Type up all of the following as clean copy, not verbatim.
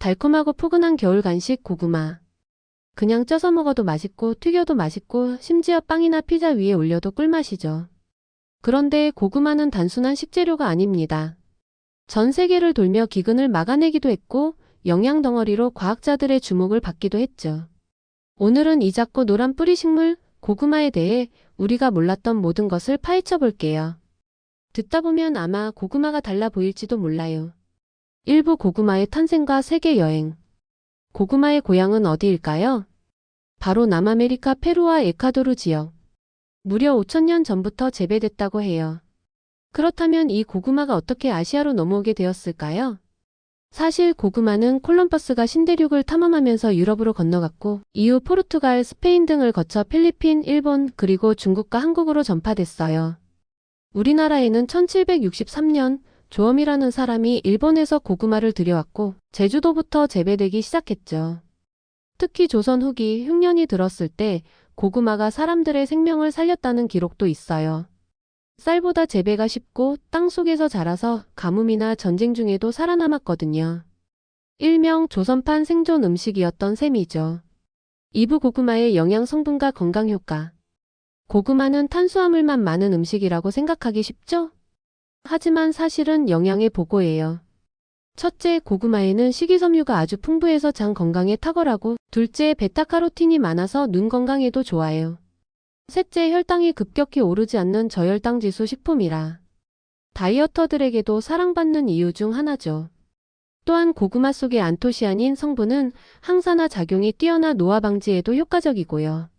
달콤하고 포근한 겨울 간식 고구마. 그냥 쪄서 먹어도 맛있고 튀겨도 맛있고 심지어 빵이나 피자 위에 올려도 꿀맛이죠. 그런데 고구마는 단순한 식재료가 아닙니다. 전 세계를 돌며 기근을 막아내기도 했고 영양 덩어리로 과학자들의 주목을 받기도 했죠. 오늘은 이 작고 노란 뿌리 식물 고구마에 대해 우리가 몰랐던 모든 것을 파헤쳐 볼게요. 듣다 보면 아마 고구마가 달라 보일지도 몰라요. 일부 고구마의 탄생과 세계 여행. 고구마의 고향은 어디일까요? 바로 남아메리카 페루와 에콰도르 지역. 무려 5,000년 전부터 재배됐다고 해요. 그렇다면 이 고구마가 어떻게 아시아로 넘어오게 되었을까요? 사실 고구마는 콜럼버스가 신대륙을 탐험하면서 유럽으로 건너갔고 이후 포르투갈, 스페인 등을 거쳐 필리핀, 일본, 그리고 중국과 한국으로 전파됐어요. 우리나라에는 1763년 조엄이라는 사람이 일본에서 고구마를 들여왔고 제주도부터 재배되기 시작했죠. 특히 조선 후기 흉년이 들었을 때 고구마가 사람들의 생명을 살렸다는 기록도 있어요. 쌀보다 재배가 쉽고 땅속에서 자라서 가뭄이나 전쟁 중에도 살아남았거든요. 일명 조선판 생존 음식이었던 셈이죠. 2부 고구마의 영양 성분과 건강 효과. 고구마는 탄수화물만 많은 음식이라고 생각하기 쉽죠? 하지만 사실은 영양의 보고예요. 첫째, 고구마에는 식이섬유가 아주 풍부해서 장 건강에 탁월하고, 둘째, 베타카로틴이 많아서 눈 건강에도 좋아요. 셋째, 혈당이 급격히 오르지 않는 저혈당 지수 식품이라 다이어터들에게도 사랑받는 이유 중 하나죠. 또한 고구마 속의 안토시아닌 성분은 항산화 작용이 뛰어나 노화 방지에도 효과적이고요.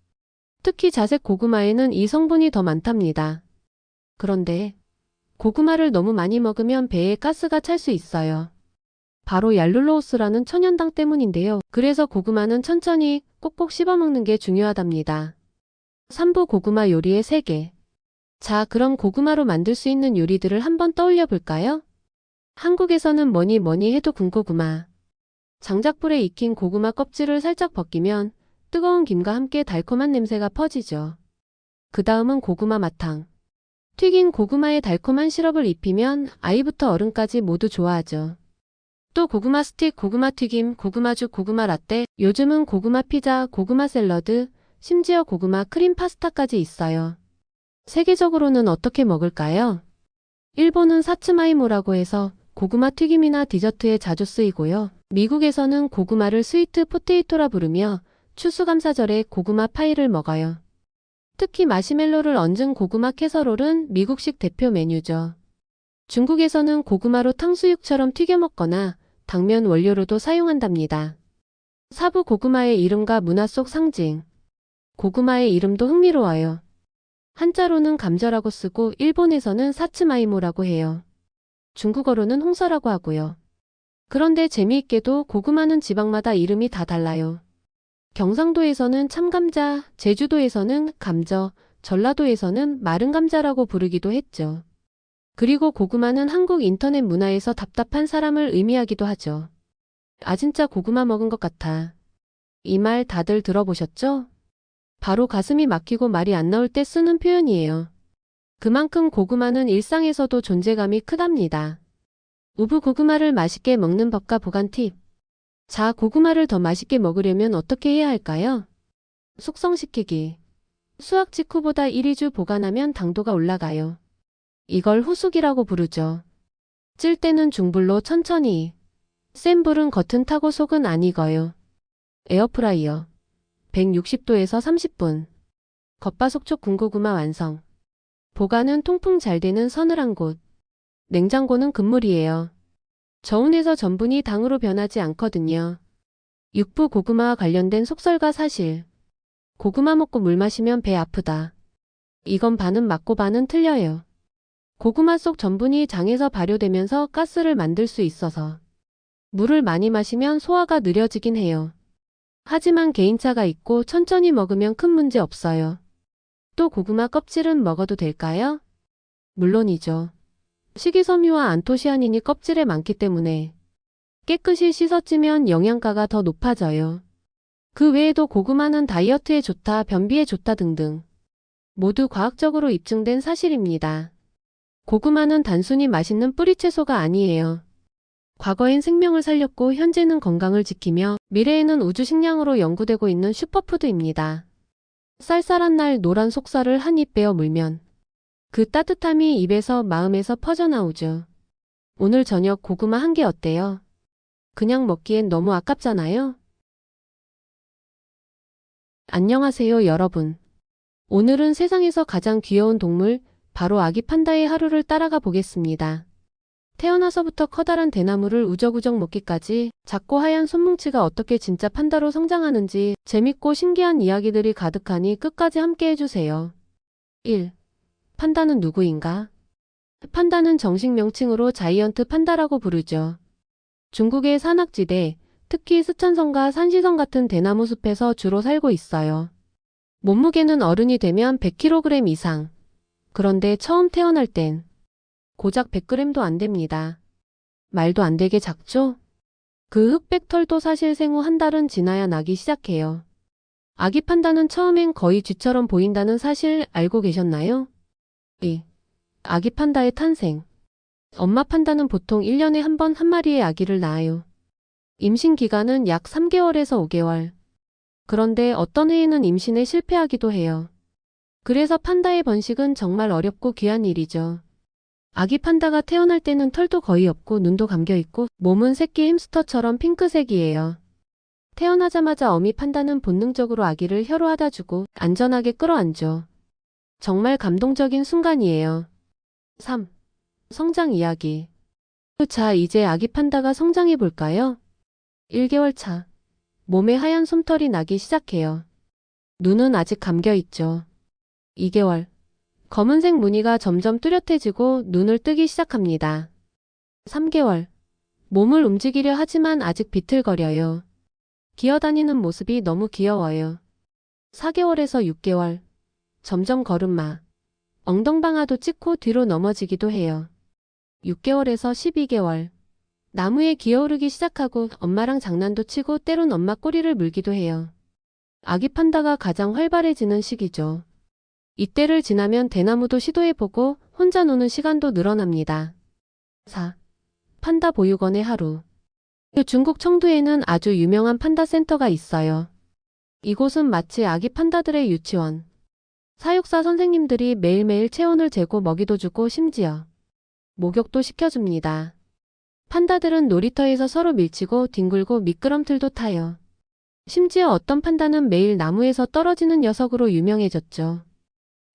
특히 자색 고구마에는 이 성분이 더 많답니다. 그런데 고구마를 너무 많이 먹으면 배에 가스가 찰 수 있어요. 바로 얄룰로오스라는 천연당 때문인데요. 그래서 고구마는 천천히 꼭꼭 씹어 먹는 게 중요하답니다. 3부 고구마 요리의 세계. 자, 그럼 고구마로 만들 수 있는 요리들을 한번 떠올려 볼까요? 한국에서는 뭐니 해도 군고구마. 장작불에 익힌 고구마 껍질을 살짝 벗기면 뜨거운 김과 함께 달콤한 냄새가 퍼지죠. 그 다음은 고구마 마탕. 튀긴 고구마에 달콤한 시럽을 입히면 아이부터 어른까지 모두 좋아하죠. 또 고구마 스틱, 고구마 튀김, 고구마죽, 고구마 라떼, 요즘은 고구마 피자, 고구마 샐러드, 심지어 고구마 크림 파스타까지 있어요. 세계적으로는 어떻게 먹을까요? 일본은 사츠마이모라고 해서 고구마 튀김이나 디저트에 자주 쓰이고요. 미국에서는 고구마를 스위트 포테이토라 부르며 추수감사절에 고구마 파이를 먹어요. 특히 마시멜로를 얹은 고구마 캐서롤은 미국식 대표 메뉴죠. 중국에서는 고구마로 탕수육처럼 튀겨 먹거나 당면 원료로도 사용한답니다. 4부 고구마의 이름과 문화 속 상징. 고구마의 이름도 흥미로워요. 한자로는 감저라고 쓰고 일본에서는 사츠마이모라고 해요. 중국어로는 홍서라고 하고요. 그런데 재미있게도 고구마는 지방마다 이름이 다 달라요. 경상도에서는 참감자, 제주도에서는 감저, 전라도에서는 마른 감자라고 부르기도 했죠. 그리고 고구마는 한국 인터넷 문화에서 답답한 사람을 의미하기도 하죠. 아, 진짜 고구마 먹은 것 같아. 이 말 다들 들어보셨죠? 바로 가슴이 막히고 말이 안 나올 때 쓰는 표현이에요. 그만큼 고구마는 일상에서도 존재감이 크답니다. 우부 고구마를 맛있게 먹는 법과 보관 팁. 자, 고구마를 더 맛있게 먹으려면 어떻게 해야 할까요? 숙성시키기. 수확 직후보다 1~2주 보관하면 당도가 올라가요. 이걸 후숙이라고 부르죠. 찔 때는 중불로 천천히. 센 불은 겉은 타고 속은 안 익어요. 에어프라이어. 160도에서 30분. 겉바속촉 군고구마 완성. 보관은 통풍 잘 되는 서늘한 곳. 냉장고는 금물이에요. 저온에서 전분이 당으로 변하지 않거든요. 6부 고구마와 관련된 속설과 사실. 고구마 먹고 물 마시면 배 아프다. 이건 반은 맞고 반은 틀려요. 고구마 속 전분이 장에서 발효되면서 가스를 만들 수 있어서 물을 많이 마시면 소화가 느려지긴 해요. 하지만 개인차가 있고 천천히 먹으면 큰 문제 없어요. 또 고구마 껍질은 먹어도 될까요? 물론이죠. 식이섬유와 안토시아닌이 껍질에 많기 때문에 깨끗이 씻어찌면 영양가가 더 높아져요. 그 외에도 고구마는 다이어트에 좋다, 변비에 좋다 등등 모두 과학적으로 입증된 사실입니다. 고구마는 단순히 맛있는 뿌리채소가 아니에요. 과거엔 생명을 살렸고 현재는 건강을 지키며 미래에는 우주 식량으로 연구되고 있는 슈퍼푸드입니다. 쌀쌀한 날 노란 속살을 한 입 베어 물면 그 따뜻함이 입에서 마음에서 퍼져나오죠. 오늘 저녁 고구마 한 개 어때요? 그냥 먹기엔 너무 아깝잖아요? 안녕하세요, 여러분. 오늘은 세상에서 가장 귀여운 동물, 바로 아기 판다의 하루를 따라가 보겠습니다. 태어나서부터 커다란 대나무를 우적우적 먹기까지 작고 하얀 손뭉치가 어떻게 진짜 판다로 성장하는지 재밌고 신기한 이야기들이 가득하니 끝까지 함께 해주세요. 1. 판다는 누구인가? 판다는 정식 명칭으로 자이언트 판다라고 부르죠. 중국의 산악지대, 특히 스촨성과 산시성 같은 대나무 숲에서 주로 살고 있어요. 몸무게는 어른이 되면 100kg 이상. 그런데 처음 태어날 땐 고작 100g도 안 됩니다. 말도 안 되게 작죠? 그 흑백 털도 사실 생후 한 달은 지나야 나기 시작해요. 아기 판다는 처음엔 거의 쥐처럼 보인다는 사실 알고 계셨나요? 2. 아기 판다의 탄생. 엄마 판다는 보통 1년에 한 번 한 마리의 아기를 낳아요. 임신 기간은 약 3개월에서 5개월. 그런데 어떤 해에는 임신에 실패하기도 해요. 그래서 판다의 번식은 정말 어렵고 귀한 일이죠. 아기 판다가 태어날 때는 털도 거의 없고 눈도 감겨있고 몸은 새끼 햄스터처럼 핑크색이에요. 태어나자마자 어미 판다는 본능적으로 아기를 혀로 하다 주고 안전하게 끌어안죠. 정말 감동적인 순간이에요. 3. 성장 이야기. 자, 이제 아기 판다가 성장해 볼까요? 1개월 차. 몸에 하얀 솜털이 나기 시작해요. 눈은 아직 감겨있죠. 2개월. 검은색 무늬가 점점 뚜렷해지고 눈을 뜨기 시작합니다. 3개월. 몸을 움직이려 하지만 아직 비틀거려요. 기어다니는 모습이 너무 귀여워요. 4개월에서 6개월. 점점 걸음마. 엉덩방아도 찍고 뒤로 넘어지기도 해요. 6개월에서 12개월. 나무에 기어오르기 시작하고 엄마랑 장난도 치고 때론 엄마 꼬리를 물기도 해요. 아기 판다가 가장 활발해지는 시기죠. 이때를 지나면 대나무도 시도해보고 혼자 노는 시간도 늘어납니다. 4. 판다 보육원의 하루. 중국 청두에는 아주 유명한 판다 센터가 있어요. 이곳은 마치 아기 판다들의 유치원. 사육사 선생님들이 매일매일 체온을 재고 먹이도 주고 심지어 목욕도 시켜줍니다. 판다들은 놀이터에서 서로 밀치고 뒹굴고 미끄럼틀도 타요. 심지어 어떤 판다는 매일 나무에서 떨어지는 녀석으로 유명해졌죠.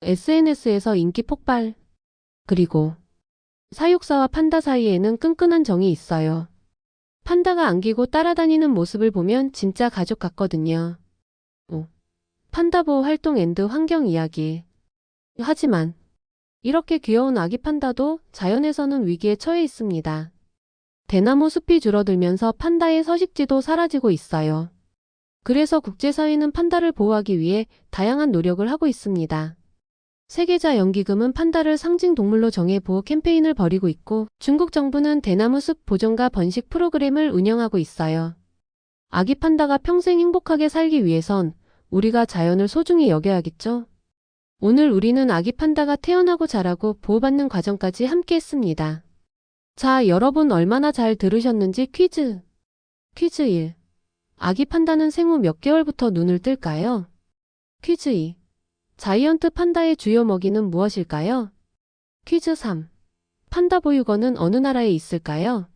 SNS에서 인기 폭발. 그리고 사육사와 판다 사이에는 끈끈한 정이 있어요. 판다가 안기고 따라다니는 모습을 보면 진짜 가족 같거든요. 5. 판다 보호 활동 앤드 환경 이야기. 하지만 이렇게 귀여운 아기 판다도 자연에서는 위기에 처해 있습니다. 대나무 숲이 줄어들면서 판다의 서식지도 사라지고 있어요. 그래서 국제사회는 판다를 보호하기 위해 다양한 노력을 하고 있습니다. 세계자연기금은 판다를 상징동물로 정해 보호 캠페인을 벌이고 있고 중국 정부는 대나무 숲 보존과 번식 프로그램을 운영하고 있어요. 아기 판다가 평생 행복하게 살기 위해선 우리가 자연을 소중히 여겨야겠죠? 오늘 우리는 아기 판다가 태어나고 자라고 보호받는 과정까지 함께 했습니다. 자, 여러분 얼마나 잘 들으셨는지 퀴즈. 퀴즈 1. 아기 판다는 생후 몇 개월부터 눈을 뜰까요? 퀴즈 2. 자이언트 판다의 주요 먹이는 무엇일까요? 퀴즈 3. 판다 보육원은 어느 나라에 있을까요?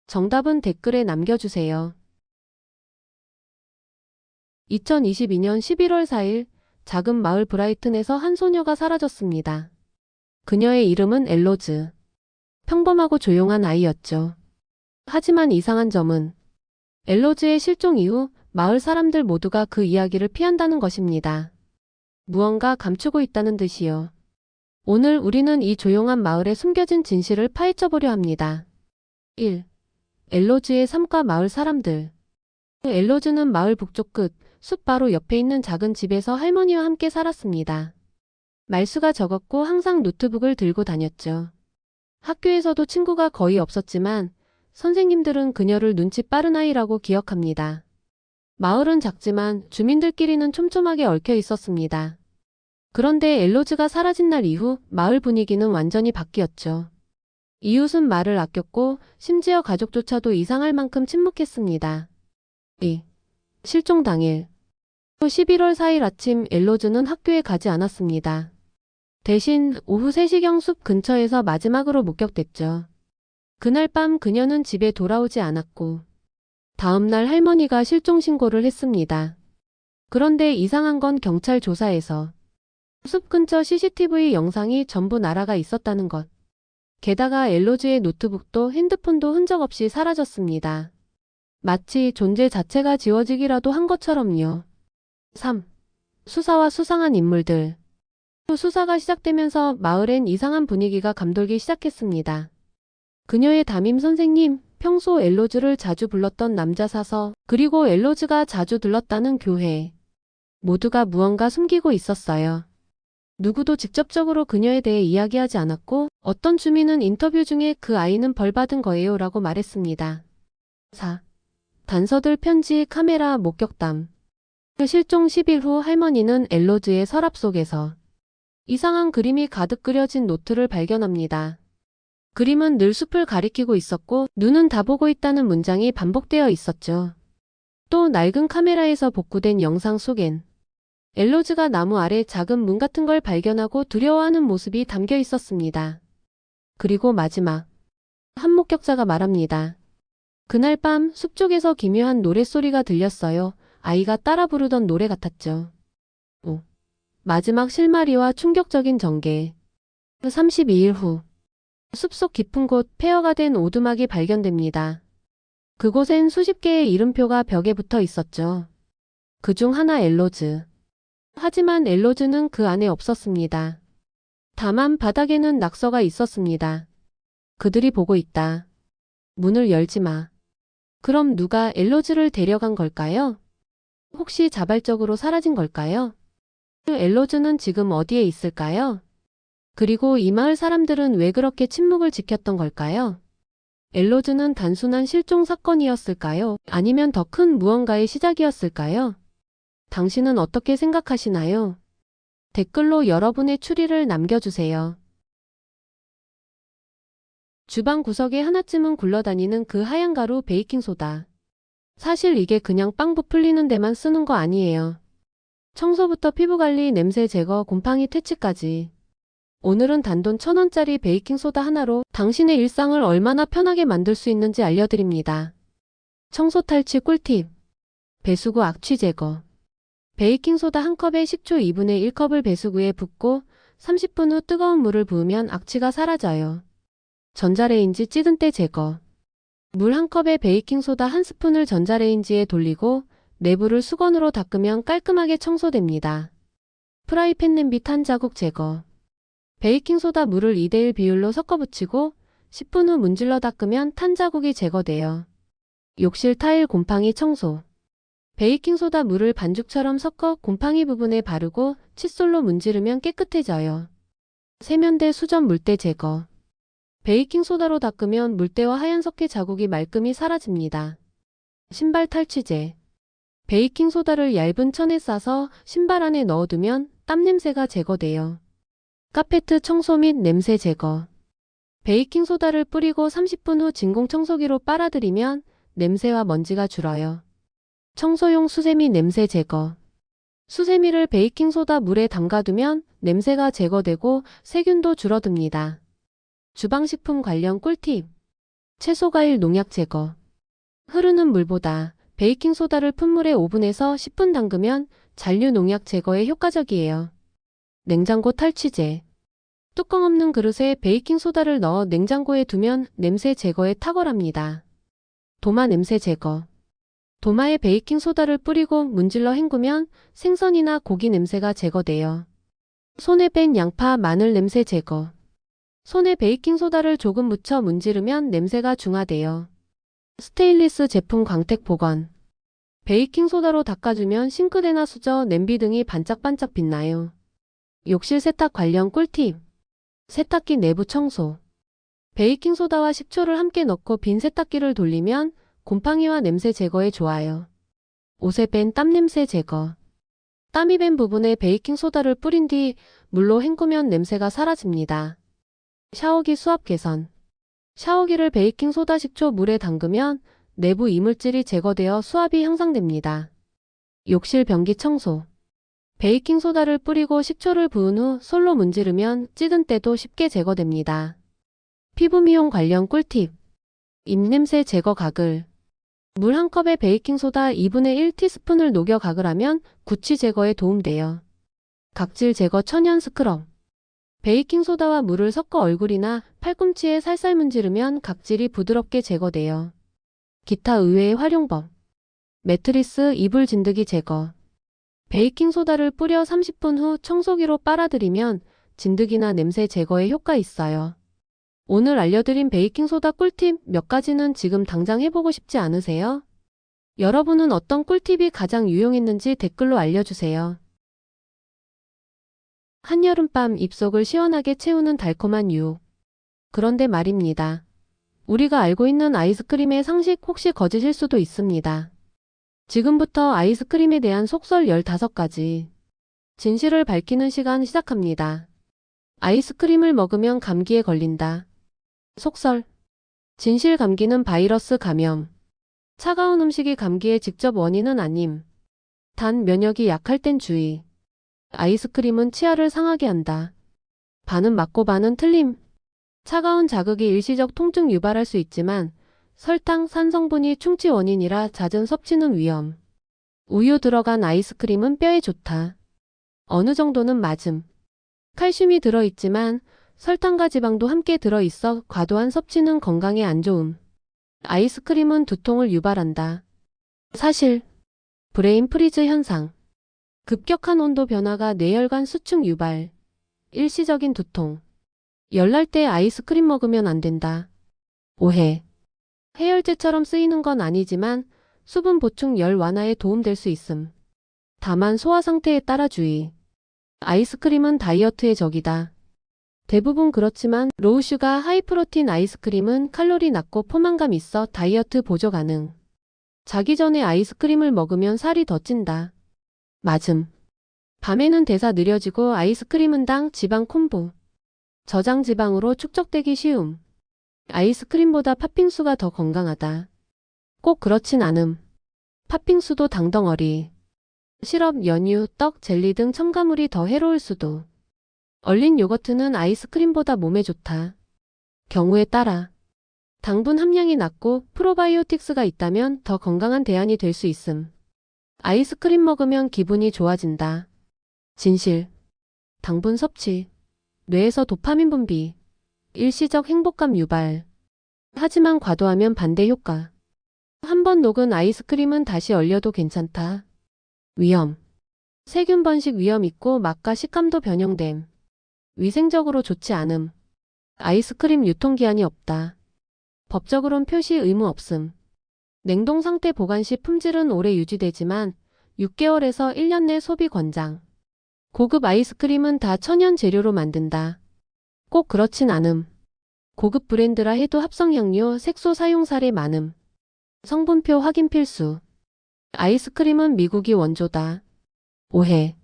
정답은 댓글에 남겨주세요. 2022년 11월 4일 작은 마을 브라이튼에서 한 소녀가 사라졌습니다. 그녀의 이름은 엘로즈. 평범하고 조용한 아이였죠. 하지만 이상한 점은 엘로즈의 실종 이후 마을 사람들 모두가 그 이야기를 피한다는 것입니다. 무언가 감추고 있다는 듯이요. 오늘 우리는 이 조용한 마을에 숨겨진 진실을 파헤쳐보려 합니다. 1. 엘로즈의 삶과 마을 사람들. 엘로즈는 마을 북쪽 끝, 숲 바로 옆에 있는 작은 집에서 할머니와 함께 살았습니다. 말수가 적었고 항상 노트북을 들고 다녔죠. 학교에서도 친구가 거의 없었지만 선생님들은 그녀를 눈치 빠른 아이라고 기억합니다. 마을은 작지만 주민들끼리는 촘촘하게 얽혀 있었습니다. 그런데 엘로즈가 사라진 날 이후 마을 분위기는 완전히 바뀌었죠. 이웃은 말을 아꼈고 심지어 가족조차도 이상할 만큼 침묵했습니다. 실종 당일 11월 4일 아침 엘로즈는 학교에 가지 않았습니다. 대신 오후 3시경 숲 근처에서 마지막으로 목격됐죠. 그날 밤 그녀는 집에 돌아오지 않았고 다음날 할머니가 실종 신고를 했습니다. 그런데 이상한 건 경찰 조사에서 숲 근처 CCTV 영상이 전부 날아가 있었다는 것. 게다가 엘로즈의 노트북도 핸드폰도 흔적 없이 사라졌습니다. 마치 존재 자체가 지워지기라도 한 것처럼요. 3. 수사와 수상한 인물들. 수사가 시작되면서 마을엔 이상한 분위기가 감돌기 시작했습니다. 그녀의 담임 선생님, 평소 엘로즈를 자주 불렀던 남자 사서, 그리고 엘로즈가 자주 들렀다는 교회. 모두가 무언가 숨기고 있었어요. 누구도 직접적으로 그녀에 대해 이야기하지 않았고 어떤 주민은 인터뷰 중에 그 아이는 벌받은 거예요 라고 말했습니다. 4. 단서들 편지, 카메라, 목격담. 실종 10일 후 할머니는 엘로즈의 서랍 속에서 이상한 그림이 가득 그려진 노트를 발견합니다. 그림은 늘 숲을 가리키고 있었고 눈은 다 보고 있다는 문장이 반복되어 있었죠. 또 낡은 카메라에서 복구된 영상 속엔 엘로즈가 나무 아래 작은 문 같은 걸 발견하고 두려워하는 모습이 담겨 있었습니다. 그리고 마지막, 한 목격자가 말합니다. 그날 밤 숲 쪽에서 기묘한 노랫소리가 들렸어요. 아이가 따라 부르던 노래 같았죠. 5. 마지막 실마리와 충격적인 전개. 32일 후, 숲속 깊은 곳 폐허가 된 오두막이 발견됩니다. 그곳엔 수십 개의 이름표가 벽에 붙어 있었죠. 그중 하나 엘로즈. 하지만 엘로즈는 그 안에 없었습니다. 다만 바닥에는 낙서가 있었습니다. 그들이 보고 있다. 문을 열지 마. 그럼 누가 엘로즈를 데려간 걸까요? 혹시 자발적으로 사라진 걸까요? 엘로즈는 지금 어디에 있을까요? 그리고 이 마을 사람들은 왜 그렇게 침묵을 지켰던 걸까요? 엘로즈는 단순한 실종 사건이었을까요? 아니면 더 큰 무언가의 시작이었을까요? 당신은 어떻게 생각하시나요? 댓글로 여러분의 추리를 남겨주세요. 주방 구석에 하나쯤은 굴러다니는 그 하얀 가루 베이킹소다. 사실 이게 그냥 빵 부풀리는 데만 쓰는 거 아니에요. 청소부터 피부관리, 냄새 제거, 곰팡이 퇴치까지. 오늘은 단돈 1,000원짜리 베이킹소다 하나로 당신의 일상을 얼마나 편하게 만들 수 있는지 알려드립니다. 청소 탈취 꿀팁. 배수구 악취 제거. 베이킹소다 한 컵에 식초 2분의 1컵을 배수구에 붓고 30분 후 뜨거운 물을 부으면 악취가 사라져요. 전자레인지 찌든때 제거. 물 한 컵에 베이킹소다 한 스푼을 전자레인지에 돌리고 내부를 수건으로 닦으면 깔끔하게 청소됩니다. 프라이팬 냄비 탄 자국 제거. 베이킹소다 물을 2대1 비율로 섞어 붙이고 10분 후 문질러 닦으면 탄 자국이 제거돼요. 욕실 타일 곰팡이 청소. 베이킹소다 물을 반죽처럼 섞어 곰팡이 부분에 바르고 칫솔로 문지르면 깨끗해져요. 세면대 수전 물때 제거. 베이킹소다로 닦으면 물때와 하얀 석회 자국이 말끔히 사라집니다. 신발 탈취제. 베이킹소다를 얇은 천에 싸서 신발 안에 넣어두면 땀 냄새가 제거돼요. 카페트 청소 및 냄새 제거. 베이킹소다를 뿌리고 30분 후 진공청소기로 빨아들이면 냄새와 먼지가 줄어요. 청소용 수세미 냄새 제거. 수세미를 베이킹소다 물에 담가두면 냄새가 제거되고 세균도 줄어듭니다. 주방식품 관련 꿀팁. 채소과일 농약 제거. 흐르는 물보다 베이킹소다를 푼물에 5분에서 10분 담그면 잔류 농약 제거에 효과적이에요. 냉장고 탈취제. 뚜껑 없는 그릇에 베이킹소다를 넣어 냉장고에 두면 냄새 제거에 탁월합니다. 도마 냄새 제거. 도마에 베이킹소다를 뿌리고 문질러 헹구면 생선이나 고기 냄새가 제거돼요. 손에 뺀 양파, 마늘 냄새 제거. 손에 베이킹소다를 조금 묻혀 문지르면 냄새가 중화돼요. 스테인리스 제품 광택 복원. 베이킹소다로 닦아주면 싱크대나 수저, 냄비 등이 반짝반짝 빛나요. 욕실 세탁 관련 꿀팁. 세탁기 내부 청소. 베이킹소다와 식초를 함께 넣고 빈 세탁기를 돌리면 곰팡이와 냄새 제거에 좋아요. 옷에 뺀 땀 냄새 제거. 땀이 밴 부분에 베이킹소다를 뿌린 뒤 물로 헹구면 냄새가 사라집니다. 샤워기 수압 개선. 샤워기를 베이킹소다 식초 물에 담그면 내부 이물질이 제거되어 수압이 향상됩니다. 욕실 변기 청소. 베이킹소다를 뿌리고 식초를 부은 후 솔로 문지르면 찌든 때도 쉽게 제거됩니다. 피부 미용 관련 꿀팁. 입냄새 제거 가글. 물 한 컵에 베이킹소다 2분의 1티스푼을 녹여 가글하면 구취 제거에 도움돼요. 각질 제거 천연 스크럽. 베이킹소다와 물을 섞어 얼굴이나 팔꿈치에 살살 문지르면 각질이 부드럽게 제거돼요. 기타 의외의 활용법. 매트리스 이불 진드기 제거. 베이킹소다를 뿌려 30분 후 청소기로 빨아들이면 진드기나 냄새 제거에 효과 있어요. 오늘 알려드린 베이킹소다 꿀팁 몇 가지는 지금 당장 해보고 싶지 않으세요? 여러분은 어떤 꿀팁이 가장 유용했는지 댓글로 알려주세요. 한여름밤 입속을 시원하게 채우는 달콤한 유혹. 그런데 말입니다. 우리가 알고 있는 아이스크림의 상식 혹시 거짓일 수도 있습니다. 지금부터 아이스크림에 대한 속설 15가지. 진실을 밝히는 시간 시작합니다. 아이스크림을 먹으면 감기에 걸린다. 속설. 진실 감기는 바이러스 감염. 차가운 음식이 감기의 직접 원인은 아님. 단 면역이 약할 땐 주의. 아이스크림은 치아를 상하게 한다. 반은 맞고 반은 틀림. 차가운 자극이 일시적 통증 유발할 수 있지만 설탕, 산 성분이 충치 원인이라 잦은 섭취는 위험. 우유 들어간 아이스크림은 뼈에 좋다. 어느 정도는 맞음. 칼슘이 들어있지만 설탕과 지방도 함께 들어있어 과도한 섭취는 건강에 안 좋음. 아이스크림은 두통을 유발한다. 사실. 브레인 프리즈 현상. 급격한 온도 변화가 뇌혈관 수축 유발. 일시적인 두통. 열날 때 아이스크림 먹으면 안 된다. 오해. 해열제처럼 쓰이는 건 아니지만 수분 보충 열 완화에 도움될 수 있음. 다만 소화 상태에 따라 주의. 아이스크림은 다이어트의 적이다. 대부분 그렇지만 로우슈가 하이프로틴 아이스크림은 칼로리 낮고 포만감 있어 다이어트 보조 가능. 자기 전에 아이스크림을 먹으면 살이 더 찐다. 맞음. 밤에는 대사 느려지고 아이스크림은 당, 지방 콤보. 저장 지방으로 축적되기 쉬움. 아이스크림보다 팥빙수가 더 건강하다. 꼭 그렇진 않음. 팥빙수도 당덩어리. 시럽, 연유, 떡, 젤리 등 첨가물이 더 해로울 수도. 얼린 요거트는 아이스크림보다 몸에 좋다. 경우에 따라. 당분 함량이 낮고 프로바이오틱스가 있다면 더 건강한 대안이 될 수 있음. 아이스크림 먹으면 기분이 좋아진다. 진실. 당분 섭취. 뇌에서 도파민 분비. 일시적 행복감 유발. 하지만 과도하면 반대 효과. 한번 녹은 아이스크림은 다시 얼려도 괜찮다. 위험. 세균 번식 위험 있고 맛과 식감도 변형됨. 위생적으로 좋지 않음. 아이스크림 유통기한이 없다. 법적으론 표시 의무 없음. 냉동 상태 보관 시 품질은 오래 유지되지만 6개월에서 1년 내 소비 권장. 고급 아이스크림은 다 천연 재료로 만든다. 꼭 그렇진 않음. 고급 브랜드라 해도 합성향료, 색소 사용 사례 많음. 성분표 확인 필수. 아이스크림은 미국이 원조다. 오해.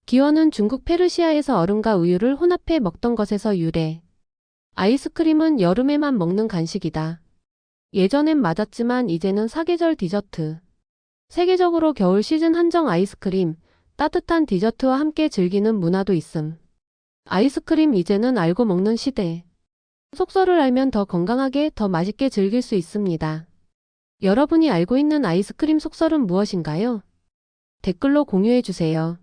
기원은 중국 페르시아에서 얼음과 우유를 혼합해 먹던 것에서 유래. 아이스크림은 여름에만 먹는 간식이다. 예전엔 맞았지만 이제는 사계절 디저트. 세계적으로 겨울 시즌 한정 아이스크림, 따뜻한 디저트와 함께 즐기는 문화도 있음. 아이스크림 이제는 알고 먹는 시대. 속설을 알면 더 건강하게, 더 맛있게 즐길 수 있습니다. 여러분이 알고 있는 아이스크림 속설은 무엇인가요? 댓글로 공유해주세요.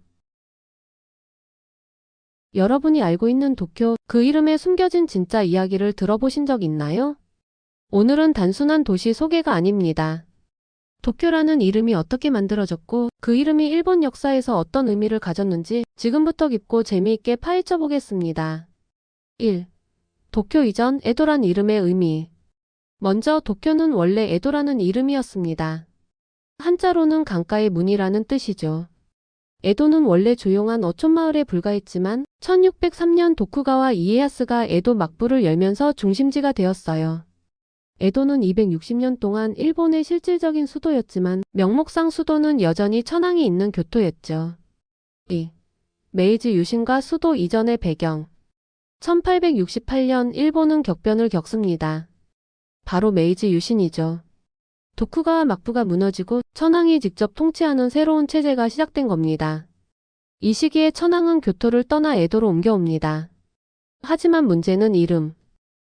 여러분이 알고 있는 도쿄, 그 이름에 숨겨진 진짜 이야기를 들어보신 적 있나요? 오늘은 단순한 도시 소개가 아닙니다. 도쿄라는 이름이 어떻게 만들어졌고 그 이름이 일본 역사에서 어떤 의미를 가졌는지 지금부터 깊고 재미있게 파헤쳐 보겠습니다. 1. 도쿄 이전 에도란 이름의 의미. 먼저 도쿄는 원래 에도라는 이름이었습니다. 한자로는 강가의 문이라는 뜻이죠. 에도는 원래 조용한 어촌마을에 불과했지만 1603년 도쿠가와 이에야스가 에도 막부를 열면서 중심지가 되었어요. 에도는 260년 동안 일본의 실질적인 수도였지만 명목상 수도는 여전히 천황이 있는 교토였죠. 2. 메이지 유신과 수도 이전의 배경. 1868년 일본은 격변을 겪습니다. 바로 메이지 유신이죠. 도쿠가와 막부가 무너지고 천황이 직접 통치하는 새로운 체제가 시작된 겁니다. 이 시기에 천황은 교토를 떠나 에도로 옮겨옵니다. 하지만 문제는 이름.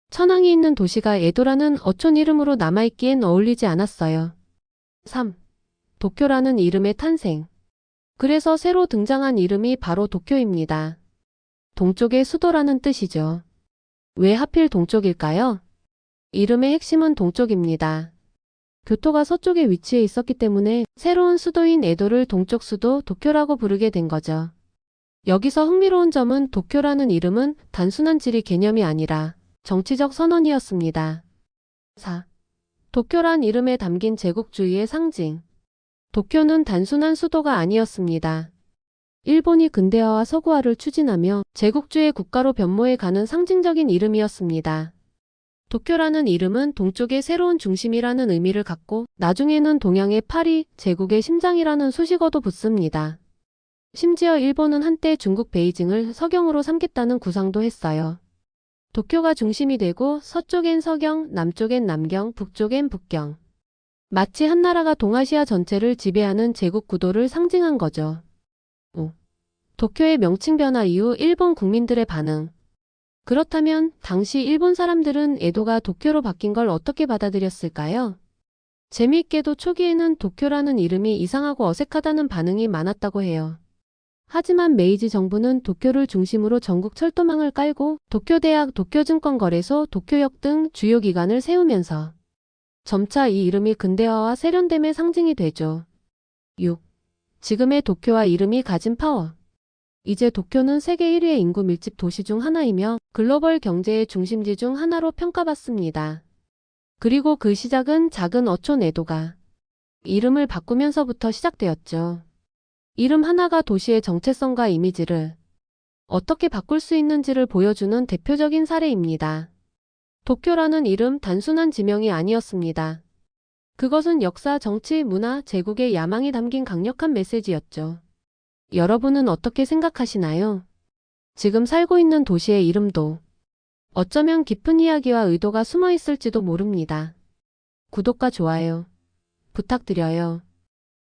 천황이 있는 도시가 에도라는 어촌 이름으로 남아있기엔 어울리지 않았어요. 3. 도쿄라는 이름의 탄생. 그래서 새로 등장한 이름이 바로 도쿄입니다. 동쪽의 수도라는 뜻이죠. 왜 하필 동쪽일까요? 이름의 핵심은 동쪽입니다. 교토가 서쪽에 위치해 있었기 때문에 새로운 수도인 에도를 동쪽 수도 도쿄라고 부르게 된 거죠. 여기서 흥미로운 점은 도쿄라는 이름은 단순한 지리 개념이 아니라 정치적 선언이었습니다. 4. 도쿄란 이름에 담긴 제국주의의 상징. 도쿄는 단순한 수도가 아니었습니다. 일본이 근대화와 서구화를 추진하며 제국주의 국가로 변모해 가는 상징적인 이름이었습니다. 도쿄라는 이름은 동쪽의 새로운 중심이라는 의미를 갖고 나중에는 동양의 파리, 제국의 심장이라는 수식어도 붙습니다. 심지어 일본은 한때 중국 베이징을 서경으로 삼겠다는 구상도 했어요. 도쿄가 중심이 되고 서쪽엔 서경, 남쪽엔 남경, 북쪽엔 북경. 마치 한 나라가 동아시아 전체를 지배하는 제국 구도를 상징한 거죠. 5. 도쿄의 명칭 변화 이후 일본 국민들의 반응. 그렇다면 당시 일본 사람들은 에도가 도쿄로 바뀐 걸 어떻게 받아들였을까요? 재미있게도 초기에는 도쿄라는 이름이 이상하고 어색하다는 반응이 많았다고 해요. 하지만 메이지 정부는 도쿄를 중심으로 전국 철도망을 깔고 도쿄대학, 도쿄증권거래소, 도쿄역 등 주요 기관을 세우면서 점차 이 이름이 근대화와 세련됨의 상징이 되죠. 6. 지금의 도쿄와 이름이 가진 파워. 이제 도쿄는 세계 1위의 인구 밀집 도시 중 하나이며 글로벌 경제의 중심지 중 하나로 평가받습니다. 그리고 그 시작은 작은 어촌 에도가 이름을 바꾸면서부터 시작되었죠. 이름 하나가 도시의 정체성과 이미지를 어떻게 바꿀 수 있는지를 보여주는 대표적인 사례입니다. 도쿄라는 이름 단순한 지명이 아니었습니다. 그것은 역사, 정치, 문화, 제국의 야망이 담긴 강력한 메시지였죠. 여러분은 어떻게 생각하시나요? 지금 살고 있는 도시의 이름도 어쩌면 깊은 이야기와 의도가 숨어 있을지도 모릅니다. 구독과 좋아요 부탁드려요.